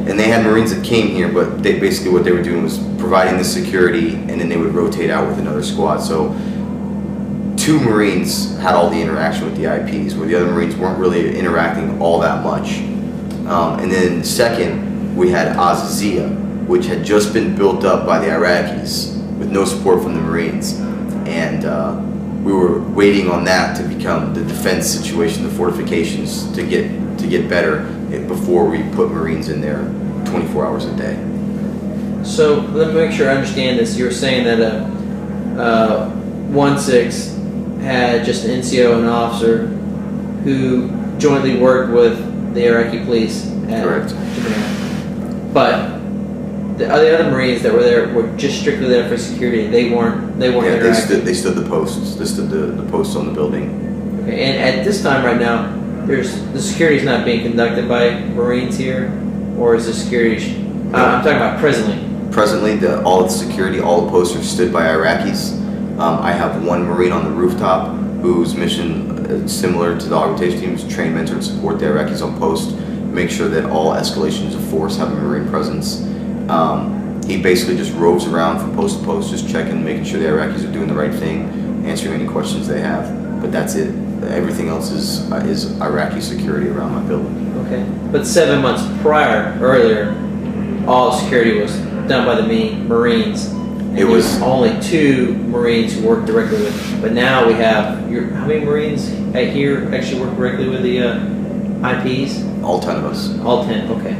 And they had Marines that came here, but they basically what they were doing was providing the security, and then they would rotate out with another squad. So 2 Marines had all the interaction with the IPs, where the other Marines weren't really interacting all that much. And then second, we had Azazia, which had just been built up by the Iraqis with no support from the Marines. And we were waiting on that to become the defense situation, the fortifications to get better before we put Marines in there 24 hours a day. So let me make sure I understand this. You were saying that 1-6 had just an NCO and an officer who jointly worked with the Iraqi police at Correct. Japan. But the other Marines that were there were just strictly there for security. They weren't interacting. They stood the posts. They stood the posts on the building. Okay. And at this time right now, the security is not being conducted by Marines here, or is the security? I'm talking about presently. Presently, all of the security, all the posts are stood by Iraqis. I have 1 Marine on the rooftop whose mission is similar to the augmentation team, is train, mentor, and support the Iraqis on post, make sure that all escalations of force have a Marine presence. He basically just roves around from post to post, just checking, making sure the Iraqis are doing the right thing, answering any questions they have. But that's it. Everything else is Iraqi security around my building. Okay. But 7 months earlier, all security was done by the Marines. And It was only 2 Marines who worked directly with. But now we have how many Marines here actually work directly with the IPs? all 10 of us. All 10. Okay.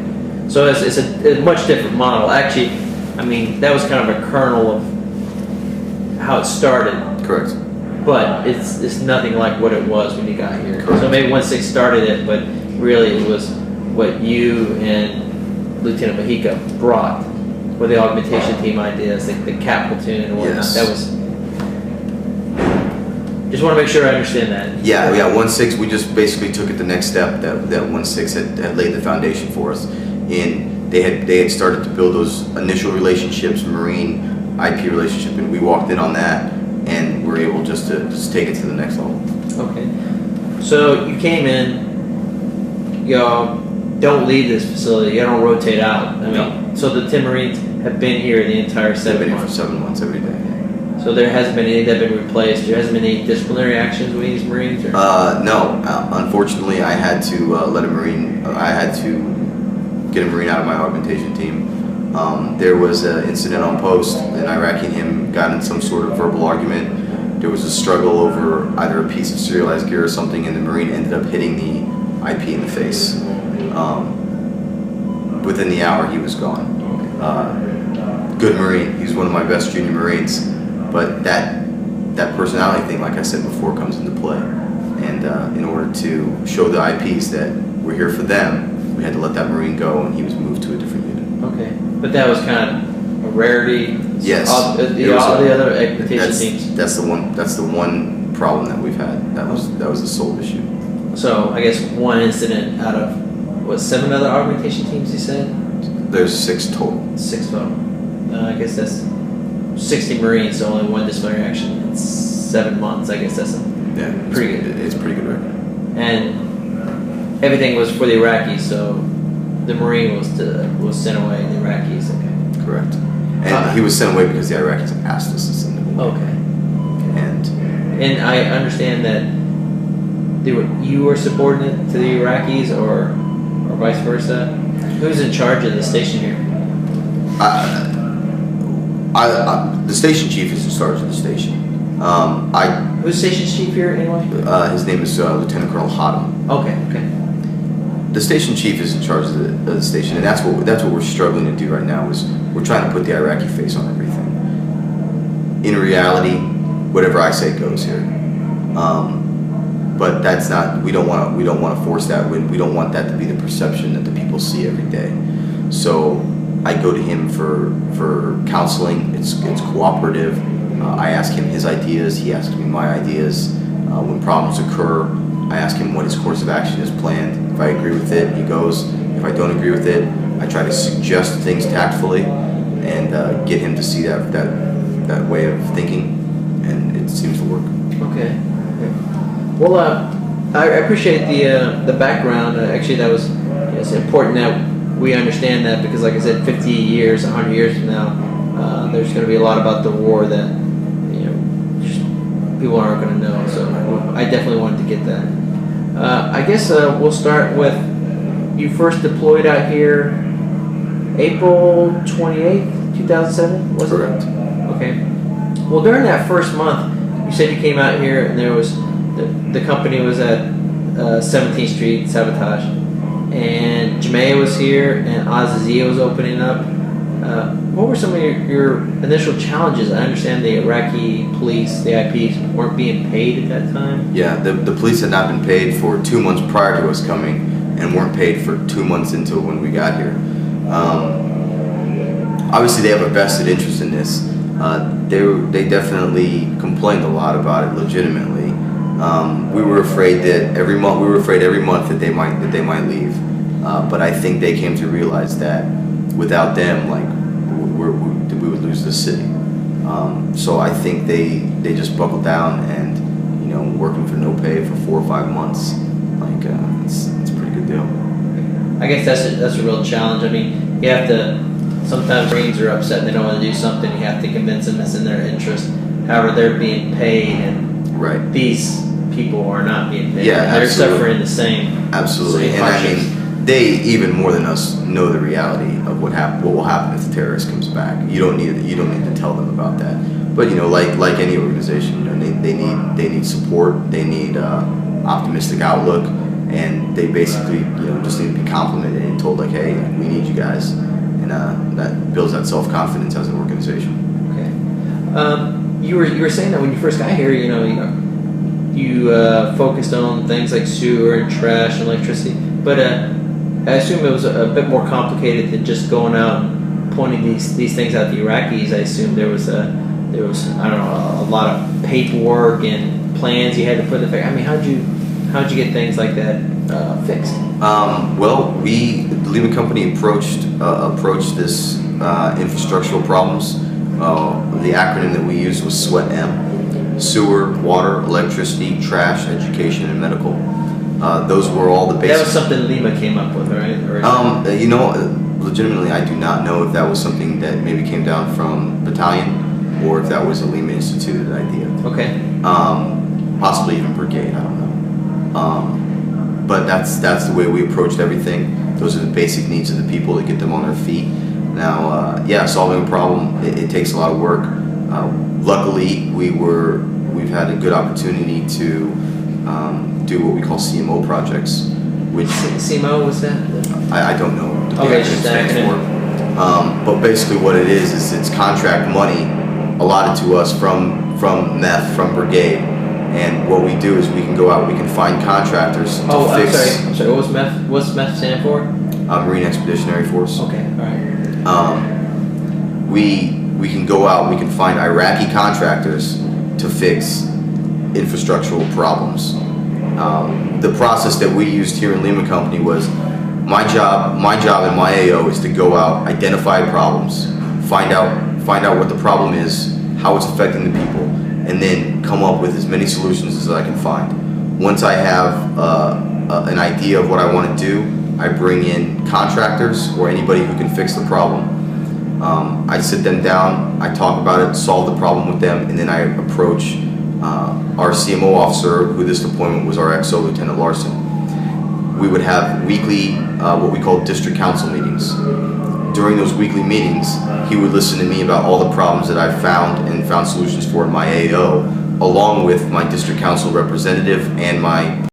So it's a much different model. Actually, I mean that was kind of a kernel of how it started. Correct. But it's nothing like what it was when you got here. Correct. So maybe 1-6 started it, but really it was what you and Lieutenant Mahika brought with the augmentation team ideas, the cap platoon and whatnot. Yes. That was. Just want to make sure I understand that. Yeah. 1-6. We just basically took it the next step that 1-6 had laid the foundation for us. They had started to build those initial relationships, Marine IP relationship, and we walked in on that, and we're able just to take it to the next level. Okay. So you came in. Y'all don't leave this facility. You don't rotate out. I mean, so the 10 Marines have been here the entire 7 They've been here months. for 7 months every day. So there hasn't been any that have been replaced. There hasn't been any disciplinary actions with these Marines. Or? No. Unfortunately, I had to let a Marine. I had to get a Marine out of my augmentation team. There was an incident on post. An Iraqi and him got in some sort of verbal argument. There was a struggle over either a piece of serialized gear or something, and the Marine ended up hitting the IP in the face. Within the hour, he was gone. Good Marine. He was one of my best junior Marines. But that personality thing, like I said before, comes into play. And in order to show the IPs that we're here for them, we had to let that Marine go, and he was moved to a different unit. Okay, but that was kind of a rarity. Yes. All the other augmentation teams. That's the one problem that we've had. That was the sole issue. So I guess 1 incident out of 7 other augmentation teams. You said there's 6 total. 6 total. I guess that's 60 Marines. So only 1 disciplinary action in 7 months. I guess that's pretty good. It's a pretty good record. And everything was for the Iraqis, so the Marine was sent away. The Iraqis, okay. Correct. And he was sent away because the Iraqis asked us to send him away. Okay. And I understand that you were subordinate to the Iraqis, or vice versa. Who's in charge of the station here? The station chief is in charge of the station. Who's station chief here anyway? His name is Lieutenant Colonel Haddam. Okay. The station chief is in charge of the station, and that's what we're struggling to do right now. Is we're trying to put the Iraqi face on everything. In reality, whatever I say goes here. But that's not. We don't want to force that. We don't want that to be the perception that the people see every day. So I go to him for counseling. It's cooperative. I ask him his ideas. He asks me my ideas. When problems occur, I ask him what his course of action is planned. If I agree with it, he goes. If I don't agree with it, I try to suggest things tactfully and get him to see that way of thinking, and it seems to work. Okay. Well, I appreciate the background. Actually, it's important that we understand that because, like I said, 50 years, 100 years from now, there's going to be a lot about the war that just people aren't going to know. So I definitely wanted to get that. I guess we'll start with you first deployed out here April 28th, 2007, was it? Correct. Okay. Well, during that first month, you said you came out here and there was the company was at 17th Street, Sabotage, and Jamaica was here and Azazia was opening up. What were some of your initial challenges? I understand the Iraqi police, the IPs, weren't being paid at that time. Yeah, the police had not been paid for 2 months prior to us coming, and weren't paid for 2 months into when we got here. Obviously, they have a vested interest in this. They definitely complained a lot about it, legitimately. We were afraid that every month that they might leave. But I think they came to realize that without them, like we would lose the city. So I think they just buckled down, and working for no pay for 4 or 5 months, like it's a pretty good deal. I guess that's a real challenge. I mean, you have to. Sometimes Marines are upset and they don't want to do something. You have to convince them it's in their interest. However, they're being paid, and Right. these people are not being paid. Yeah, they're absolutely. suffering the same. Absolutely, same and I hardships. mean, they even more than us know the reality of what will happen if the terrorist comes back. You don't need to tell them about that. But like any organization, they need support. They need optimistic outlook, and they basically just need to be complimented and told like, hey, we need you guys. And that builds that self-confidence as an organization. Okay. You were saying that when you first got here, you focused on things like sewer and trash and electricity, but I assume it was a bit more complicated than just going out and pointing these things out to the Iraqis. I assume there was a lot of paperwork and plans you had to put in effect. I mean, how'd you get things like that fixed? Well, the Lehman Company approached this infrastructural problems. The acronym that we used was SWET-M: sewer, water, electricity, trash, education, and medical. Those were all the basic. That was something Lima came up with, right? Or Legitimately, I do not know if that was something that maybe came down from battalion, or if that was a Lima instituted idea. Okay. Possibly even brigade. I don't know. But that's the way we approached everything. Those are the basic needs of the people to get them on their feet. Now, solving a problem, it takes a lot of work. Luckily, we've had a good opportunity to do what we call CMO projects, which CMO, what's that? I don't know what the Okay, acronym just stands acronym. for. But basically, what it is it's contract money allotted to us from MEF, from brigade. And what we do is we can go out, we can find contractors to fix. I'm sorry. What was MEF? What's MEF stand for? Marine Expeditionary Force. Okay, all right. We can go out, we can find Iraqi contractors to fix infrastructural problems. The process that we used here in Lehman Company was my job and my AO is to go out, identify problems, find out what the problem is, how it's affecting the people, and then come up with as many solutions as I can find. Once I have an idea of what I want to do, I bring in contractors or anybody who can fix the problem. I sit them down, I talk about it, solve the problem with them, and then I approach our CMO officer, who this deployment was our XO, Lieutenant Larson. We would have weekly, what we call district council meetings. During those weekly meetings, he would listen to me about all the problems that I found and found solutions for in my AO, along with my district council representative and my